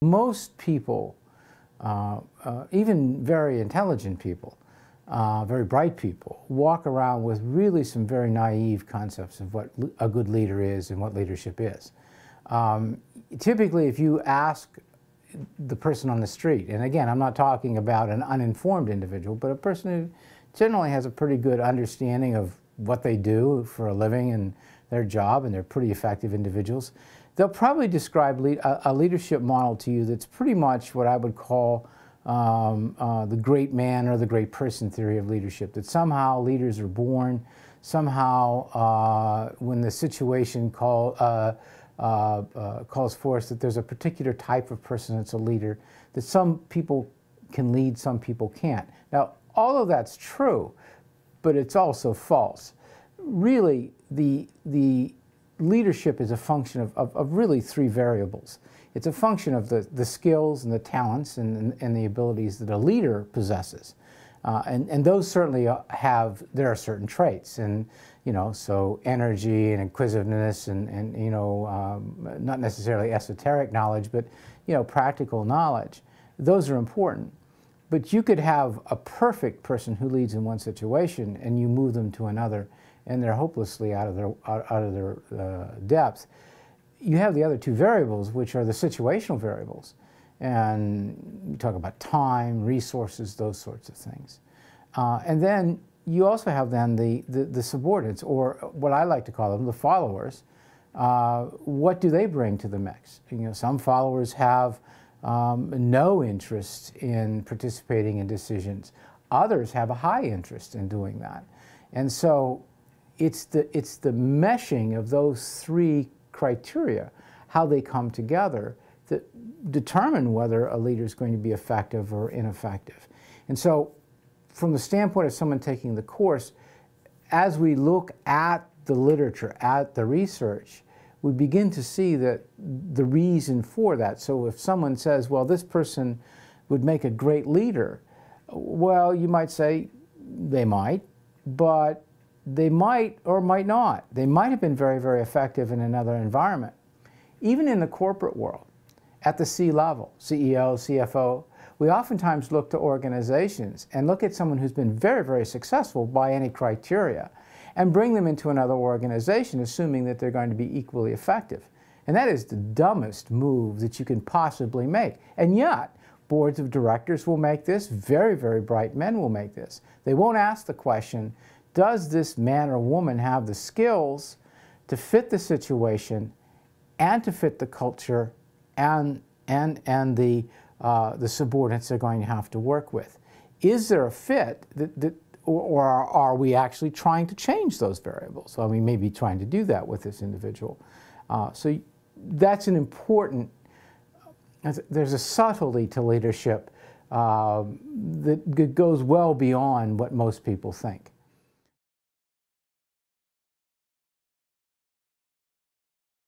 Most people, even very intelligent people, very bright people, walk around with really some very naive concepts of what a good leader is and what leadership is. Typically, if you ask the person on the street, and again, I'm not talking about an uninformed individual, but a person who generally has a pretty good understanding of what they do for a living and their job, and they're pretty effective individuals, they'll probably describe a leadership model to you that's pretty much what I would call the great man or the great person theory of leadership, that somehow leaders are born, somehow when the situation calls for us, that there's a particular type of person that's a leader, that some people can lead, some people can't. Now, all of that's true, but it's also false. Really, the leadership is a function of really three variables. It's a function of the skills and the talents and the abilities that a leader possesses. And those certainly there are certain traits, and so energy and inquisitiveness and not necessarily esoteric knowledge, but practical knowledge. Those are important. But you could have a perfect person who leads in one situation and you move them to another and they're hopelessly out of their depth. You have the other two variables, which are the situational variables. And you talk about time, resources, those sorts of things. And then you also have then the subordinates, or what I like to call them, the followers. What do they bring to the mix? Some followers have no interest in participating in decisions. Others have a high interest in doing that. And so it's the meshing of those three criteria, how they come together, that determine whether a leader is going to be effective or ineffective. And so from the standpoint of someone taking the course, as we look at the literature, at the research, we begin to see that the reason for that. So if someone says, well, this person would make a great leader, well, you might say they might, but they might or might not. They might have been very, very effective in another environment. Even in the corporate world, at the C level, CEO, CFO, we oftentimes look to organizations and look at someone who's been very, very successful by any criteria and bring them into another organization, assuming that they're going to be equally effective. And that is the dumbest move that you can possibly make. And yet, boards of directors will make this, very, very bright men will make this. They won't ask the question, does this man or woman have the skills to fit the situation and to fit the culture and the subordinates they're going to have to work with? Is there a fit or are we actually trying to change those variables? Well, we may be trying to do that with this individual. So that's an important, there's a subtlety to leadership that goes well beyond what most people think.